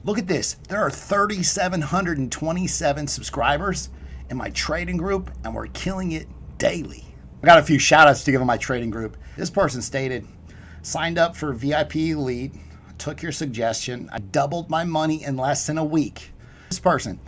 Look at this. There are 3,727 subscribers in my trading group, and we're killing it daily. I got a few shout outs to give in my trading group. This person stated, signed up for VIP Elite, took your suggestion. I doubled my money in less than a week. This person,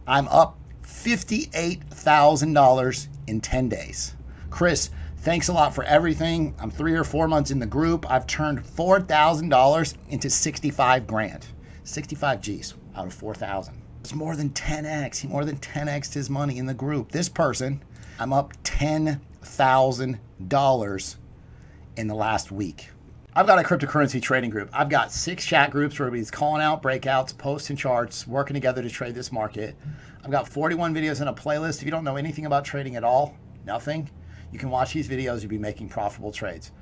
I'm up $58,000 in 10 days. Chris, thanks a lot for everything. I'm 3 or 4 months in the group. I've turned $4,000 into 65 grand. 65 G's out of 4,000. It's more than 10x. He more than 10x'd his money in the group. This person, I'm up $10,000 in the last week. I've got a cryptocurrency trading group. I've got 6 chat groups where everybody's calling out breakouts, posting charts, working together to trade this market. I've got 41 videos in a playlist. If you don't know anything about trading at all, nothing, you can watch these videos. You'll be making profitable trades.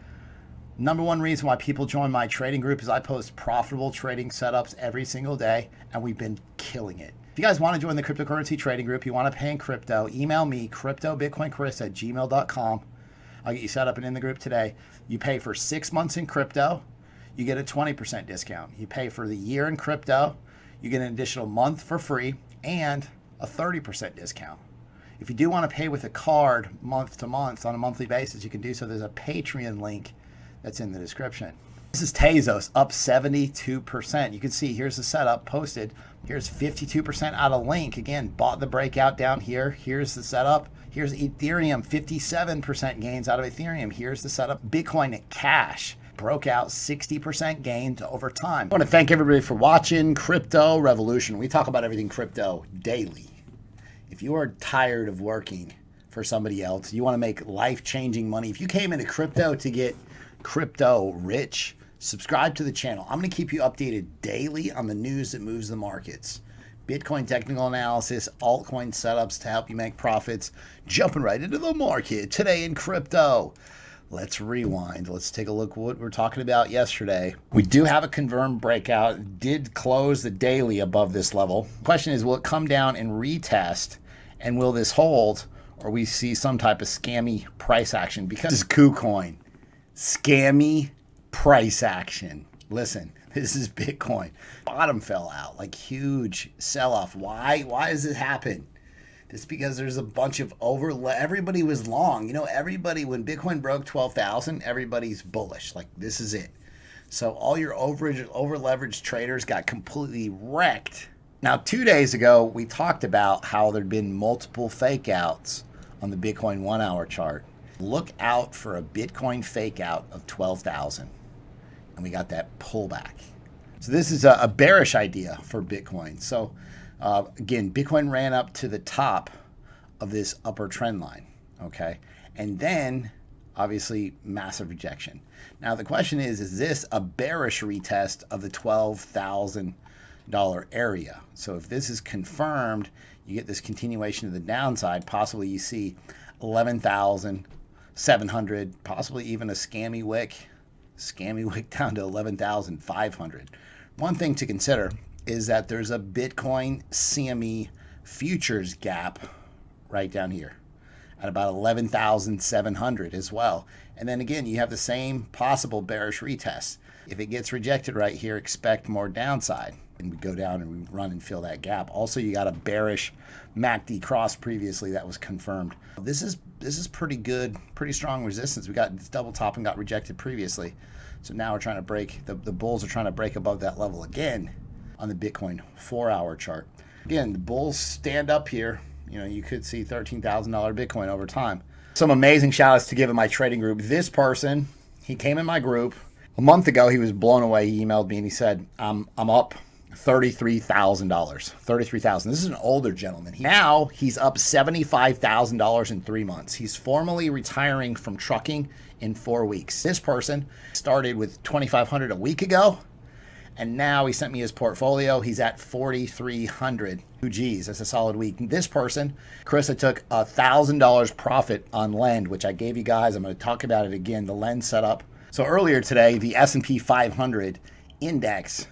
Number one reason why people join my trading group is I post profitable trading setups every single day, and we've been killing it. If you guys want to join the cryptocurrency trading group, you want to pay in crypto, email me, cryptobitcoinchris@gmail.com. I'll get you set up and in the group today. You pay for 6 months in crypto, you get a 20% discount. You pay for the year in crypto, you get an additional month for free and a 30% discount. If you do want to pay with a card month to month on a monthly basis, you can do so. There's a Patreon link that's in the description. This is Tezos, up 72%. You can see here's the setup posted. Here's 52% out of link. Again, bought the breakout down here. Here's the setup. Here's Ethereum, 57% gains out of Ethereum. Here's the setup. Bitcoin Cash broke out 60% gains over time. I want to thank everybody for watching Crypto Revolution. We talk about everything crypto daily. If you are tired of working for somebody else, you want to make life-changing money. If you came into crypto to get crypto rich, subscribe to the channel. I'm going to keep you updated daily on the news that moves the markets. Bitcoin technical analysis, altcoin setups to help you make profits. Jumping right into the market today in crypto. Let's rewind. Let's take a look at what we're talking about yesterday. We do have a confirmed breakout. It did close the daily above this level. Question is, will it come down and retest? And will this hold? Or we see some type of scammy price action? Because this is Kucoin. Scammy price action. Listen, this is Bitcoin. Bottom fell out, like huge sell-off. Why does it happen? It's because there's a bunch of everybody was long. You know, everybody, when Bitcoin broke 12,000, everybody's bullish. Like, this is it. So all your over-leveraged traders got completely wrecked. Now, 2 days ago, we talked about how there'd been multiple fake outs on the Bitcoin 1 hour chart. Look out for a Bitcoin fake out of 12,000. And we got that pullback. So this is a bearish idea for Bitcoin. So again, Bitcoin ran up to the top of this upper trend line. Okay. And then obviously massive rejection. Now the question is this a bearish retest of the $12,000 area? So if this is confirmed, you get this continuation of the downside. Possibly you see 11,700, possibly even a scammy wick down to 11,500. One thing to consider is that there's a Bitcoin CME futures gap right down here at about 11,700 as well. And then again, you have the same possible bearish retest. If it gets rejected right here, expect more downside. And we go down and we run and fill that gap. Also, you got a bearish MACD cross previously that was confirmed. This is pretty good, pretty strong resistance. We got this double top and got rejected previously. So now we're trying to break, the bulls are trying to break above that level again on the Bitcoin 4 hour chart. Again, the bulls stand up here. You know, you could see $13,000 Bitcoin over time. Some amazing shout outs to give in my trading group. This person, he came in my group a month ago. He was blown away. He emailed me and he said, I'm up $33,000. $33,000. This is an older gentleman. Now he's up $75,000 in 3 months. He's formally retiring from trucking in 4 weeks. This person started with $2,500 a week ago, and now he sent me his portfolio. He's at 4,300. Geez, that's a solid week. This person, Chris, I took $1,000 profit on Lend, which I gave you guys. I'm going to talk about it again. The Lend setup. So earlier today, the S&P 500 index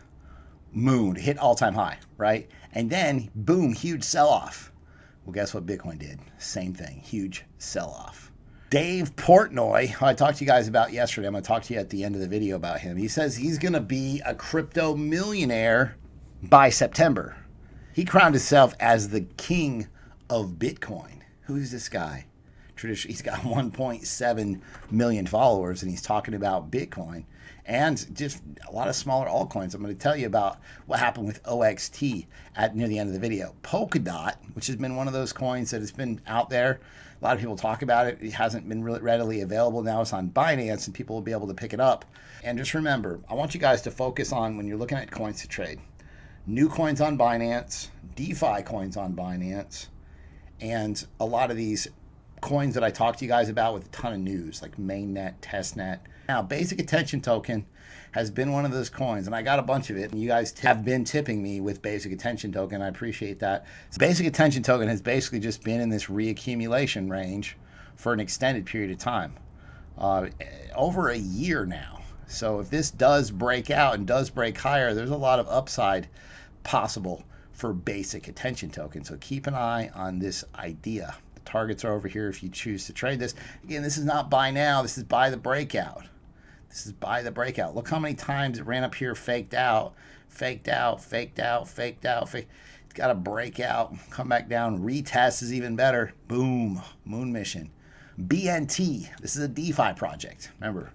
mooned, hit all-time high, right? And then, boom, huge sell-off. Well, guess what Bitcoin did? Same thing, huge sell-off. Dave Portnoy, who I talked to you guys about yesterday, I'm going to talk to you at the end of the video about him. He says he's going to be a crypto millionaire by September. He crowned himself as the king of Bitcoin. Who's this guy? He's got 1.7 million followers, and he's talking about Bitcoin and just a lot of smaller altcoins. I'm going to tell you about what happened with OXT near the end of the video. Polkadot, which has been one of those coins that has been out there. A lot of people talk about it. It hasn't been really readily available. Now it's on Binance, and people will be able to pick it up. And just remember, I want you guys to focus on, when you're looking at coins to trade, new coins on Binance, DeFi coins on Binance, and a lot of these coins that I talked to you guys about with a ton of news, like mainnet, testnet. Now, basic attention token has been one of those coins, and I got a bunch of it, and you guys have been tipping me with basic attention token. I appreciate that. So basic attention token has basically just been in this reaccumulation range for an extended period of time, over a year now. So if this does break out and does break higher, there's a lot of upside possible for basic attention token. So keep an eye on this idea. Targets are over here if you choose to trade this. Again, this is not buy now. This is buy the breakout. This is buy the breakout. Look how many times it ran up here, faked out, faked out, faked out, faked out, faked. It's got to break out, come back down, retest is even better. Boom, moon mission. BNT, this is a DeFi project. Remember,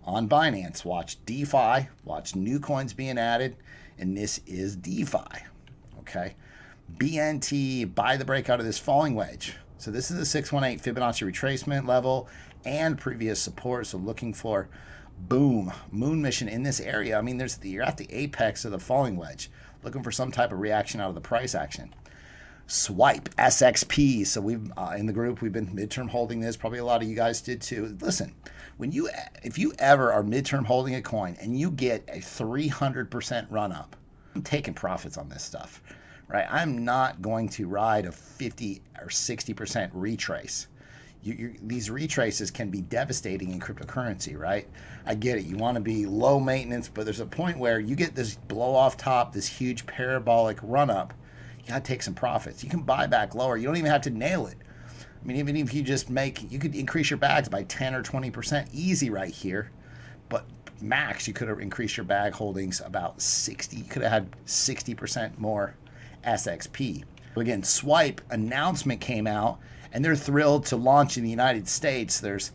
on Binance, watch DeFi, watch new coins being added, and this is DeFi, okay? BNT, buy the breakout of this falling wedge. So this is a 618 Fibonacci retracement level and previous support. So looking for, boom, moon mission in this area. I mean, you're at the apex of the falling wedge, looking for some type of reaction out of the price action. Swipe, SXP. So we've in the group, we've been midterm holding this. Probably a lot of you guys did too. Listen, if you ever are midterm holding a coin and you get a 300% run up, I'm taking profits on this stuff. Right, I'm not going to ride a 50 or 60% retrace. These retraces can be devastating in cryptocurrency, right? I get it. You want to be low maintenance, but there's a point where you get this blow off top, this huge parabolic run up. You got to take some profits. You can buy back lower. You don't even have to nail it. I mean, even if you just you could increase your bags by 10 or 20% easy right here. But max, you could have increased your bag holdings about 60. You could have had 60% more SXP. Again, Swipe announcement came out, and they're thrilled to launch in the United States. There's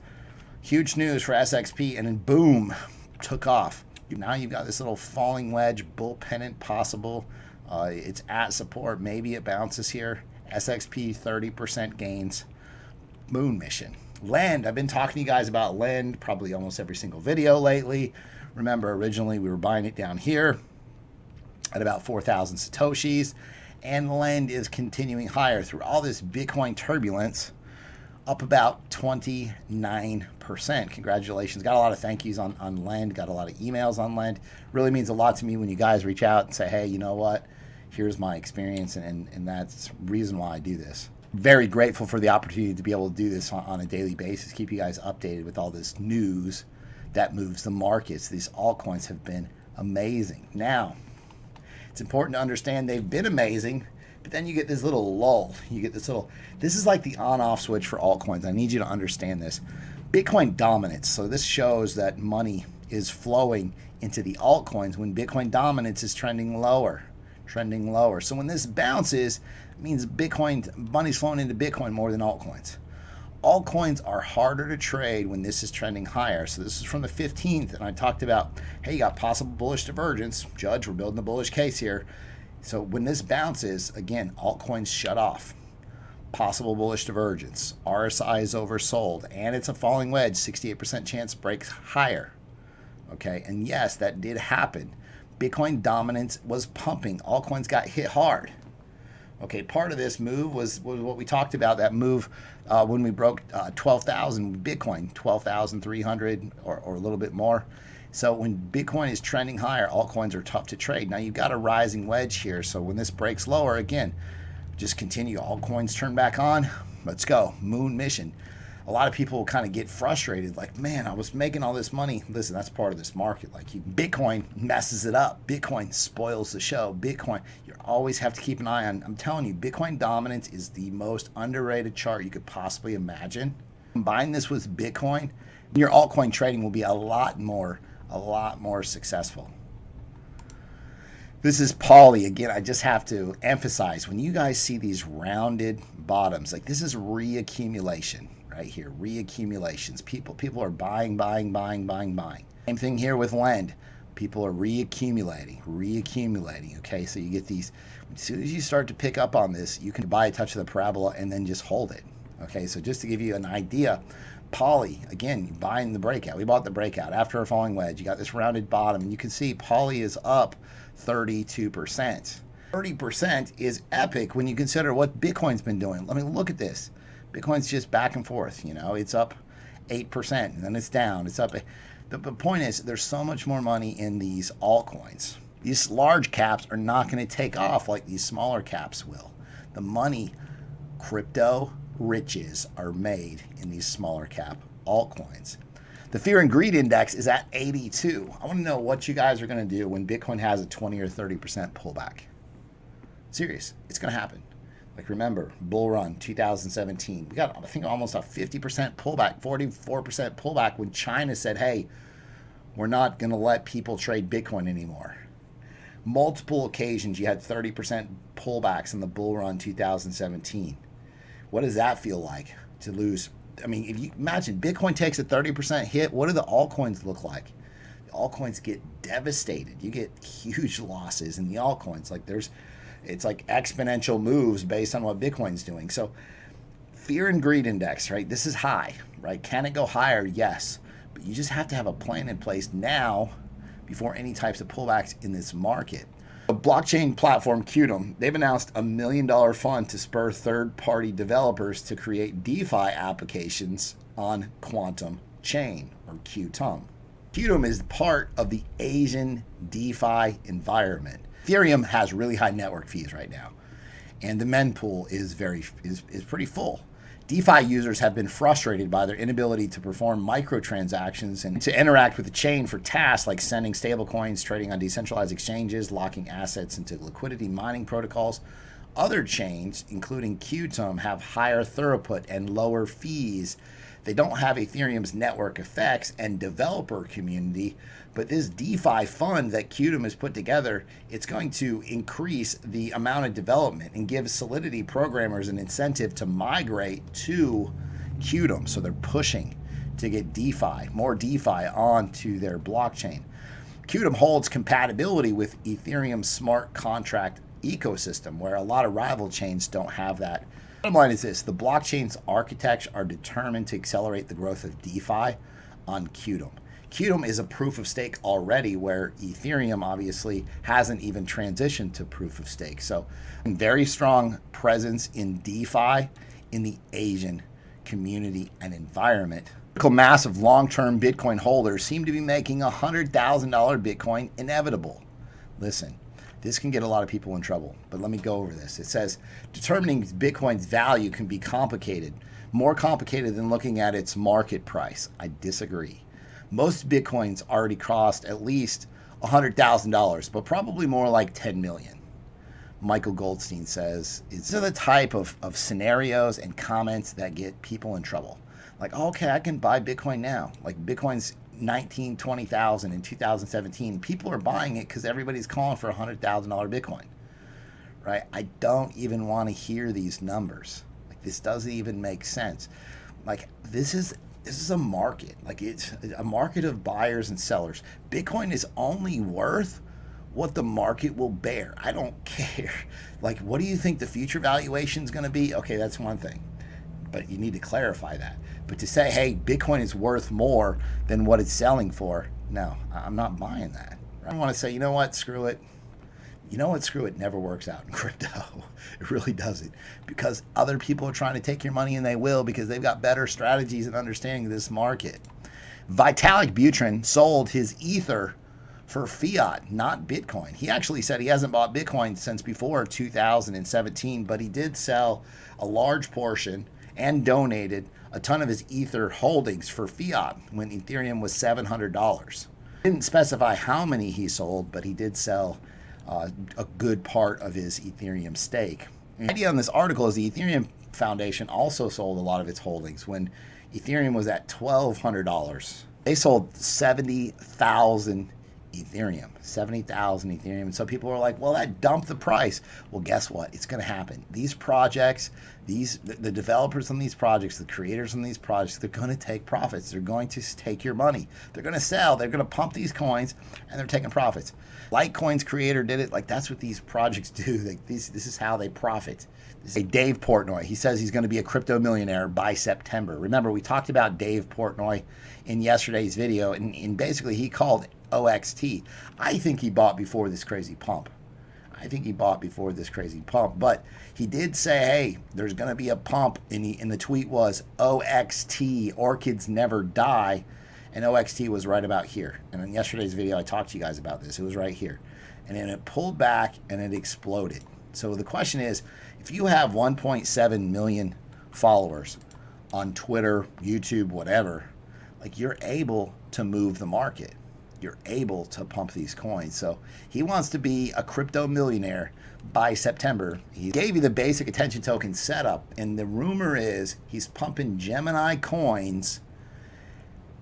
huge news for SXP, and then boom, took off. Now you've got this little falling wedge, bull pennant possible. It's at support. Maybe it bounces here. SXP 30% gains. Moon mission. Lend. I've been talking to you guys about Lend probably almost every single video lately. Remember, originally we were buying it down here at about 4,000 Satoshis. And Lend is continuing higher through all this Bitcoin turbulence, up about 29%. Congratulations. Got a lot of thank yous on Lend, got a lot of emails on Lend. Really means a lot to me when you guys reach out and say, hey, you know what? Here's my experience, and that's the reason why I do this. Very grateful for the opportunity to be able to do this on a daily basis, keep you guys updated with all this news that moves the markets. These altcoins have been amazing. Now, it's important to understand they've been amazing, but then you get this little lull. This is like the on-off switch for altcoins. I need you to understand this. Bitcoin dominance. So this shows that money is flowing into the altcoins when Bitcoin dominance is trending lower. So when this bounces, it means money's flowing into Bitcoin more than altcoins. Altcoins are harder to trade when this is trending higher. So this is from the 15th, and I talked about, hey, you got possible bullish divergence. Judge, we're building a bullish case here. So when this bounces, again, altcoins shut off. Possible bullish divergence. RSI is oversold, and it's a falling wedge. 68% chance breaks higher. Okay, and yes, that did happen. Bitcoin dominance was pumping. Altcoins got hit hard. Okay, part of this move was what we talked about, that move when we broke 12,000 Bitcoin, 12,300 or a little bit more. So when Bitcoin is trending higher, altcoins are tough to trade. Now you've got a rising wedge here. So when this breaks lower, again, just continue. Altcoins turn back on. Let's go. Moon mission. A lot of people will kind of get frustrated, like, man, I was making all this money. Listen, that's part of this market. Like, Bitcoin messes it up. Bitcoin spoils the show. Bitcoin, you always have to keep an eye on. I'm telling you, Bitcoin dominance is the most underrated chart you could possibly imagine. Combine this with Bitcoin, your altcoin trading will be a lot more successful. This is Pauly. Again, I just have to emphasize, when you guys see these rounded bottoms, like this is reaccumulation right here, reaccumulations. People are buying. Same thing here with Lend. People are reaccumulating. Okay, so you get these, as soon as you start to pick up on this, you can buy a touch of the parabola and then just hold it. Okay, so just to give you an idea, Pauly, again, buying the breakout. We bought the breakout after a falling wedge. You got this rounded bottom, and you can see Pauly is up 32%. 30% is epic when you consider what Bitcoin's been doing. I mean, look at this. Bitcoin's just back and forth. You know, it's up 8%, and then it's down. It's up. The point is, there's so much more money in these altcoins. These large caps are not going to take off like these smaller caps will. The money, crypto riches are made in these smaller cap altcoins. The fear and greed index is at 82. I want to know what you guys are going to do when Bitcoin has a 20 or 30% pullback. Serious, it's going to happen. Like, remember, bull run 2017. We got, I think, almost a 50% pullback, 44% pullback when China said, hey, we're not going to let people trade Bitcoin anymore. Multiple occasions you had 30% pullbacks in the bull run 2017. What does that feel like to lose? I mean, if you imagine Bitcoin takes a 30% hit, what do the altcoins look like? The altcoins get devastated. You get huge losses in the altcoins. Like, it's like exponential moves based on what Bitcoin's doing. So fear and greed index, right? This is high, right? Can it go higher? Yes. But you just have to have a plan in place now before any types of pullbacks in this market. The blockchain platform Qtum, they've announced $1 million fund to spur third-party developers to create DeFi applications on Quantum Chain, or Qtum. Qtum is part of the Asian DeFi environment. Ethereum has really high network fees right now, and the mempool is pretty full. DeFi users have been frustrated by their inability to perform microtransactions and to interact with the chain for tasks like sending stablecoins, trading on decentralized exchanges, locking assets into liquidity mining protocols. Other chains, including Qtum, have higher throughput and lower fees. They don't have Ethereum's network effects and developer community, but this DeFi fund that Qtum has put together, it's going to increase the amount of development and give Solidity programmers an incentive to migrate to Qtum. So they're pushing to get DeFi, more DeFi onto their blockchain. Qtum holds compatibility with Ethereum's smart contract ecosystem, where a lot of rival chains don't have that. Bottom line is this: the blockchain's architects are determined to accelerate the growth of DeFi on Qtum. Qtum is a proof of stake already, where Ethereum obviously hasn't even transitioned to proof of stake. So, very strong presence in DeFi in the Asian community and environment. Critical mass of long-term Bitcoin holders seem to be making $100,000 Bitcoin inevitable. Listen, this can get a lot of people in trouble, but let me go over this. It says, determining Bitcoin's value can be complicated, more complicated than looking at its market price. I disagree. Most Bitcoins already crossed at least $100,000, but probably more like 10 million. Michael Goldstein says, these are the type of scenarios and comments that get people in trouble. Like, okay, I can buy Bitcoin now. Like, Bitcoin's 19, 20,000 in 2017. People are buying it because everybody's calling for $100,000 Bitcoin, right? I don't even want to hear these numbers. Like, this doesn't even make sense. Like, this is a market. Like, it's a market of buyers and sellers. Bitcoin is only worth what the market will bear. I don't care. Like, what do you think the future valuation is going to be? Okay, that's one thing, but you need to clarify that. But to say, hey, Bitcoin is worth more than what it's selling for, no, I'm not buying that. I want to say, you know what, screw it. You know what, screw it never works out in crypto. It really doesn't, because other people are trying to take your money, and they will, because they've got better strategies and understanding of this market. Vitalik Buterin sold his Ether for fiat, not Bitcoin. He actually said he hasn't bought Bitcoin since before 2017, but he did sell a large portion and donated a ton of his Ether holdings for fiat when Ethereum was $700. Didn't specify how many he sold, but he did sell a good part of his Ethereum stake. The idea on this article is the Ethereum Foundation also sold a lot of its holdings when Ethereum was at $1,200. They sold 70,000 Ethereum, 70,000 Ethereum. And so people were like, well, that dumped the price. Well, guess what? It's going to happen. These projects, the developers on these projects, the creators on these projects, they're going to take profits. They're going to take your money. They're going to sell. They're going to pump these coins, and they're taking profits. Litecoin's creator did it. Like, that's what these projects do. Like, this is how they profit. This is Dave Portnoy. He says he's going to be a crypto millionaire by September. Remember, we talked about Dave Portnoy in yesterday's video, and basically he called OXT. I think he bought before this crazy pump. But he did say, hey, there's going to be a pump, and the tweet was OXT, orchids never die, and OXT was right about here. And in yesterday's video, I talked to you guys about this. It was right here. And then it pulled back, and it exploded. So the question is, if you have 1.7 million followers on Twitter, YouTube, whatever, like, you're able to move the market. You're able to pump these coins. So he wants to be a crypto millionaire by September. He gave you the basic attention token setup, and the rumor is he's pumping Gemini coins,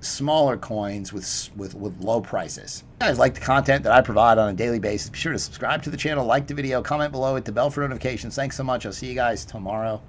smaller coins with low prices. If you guys like the content that I provide on a daily basis, be sure to subscribe to the channel, like the video, comment below, hit the bell for notifications. Thanks so much. I'll see you guys tomorrow.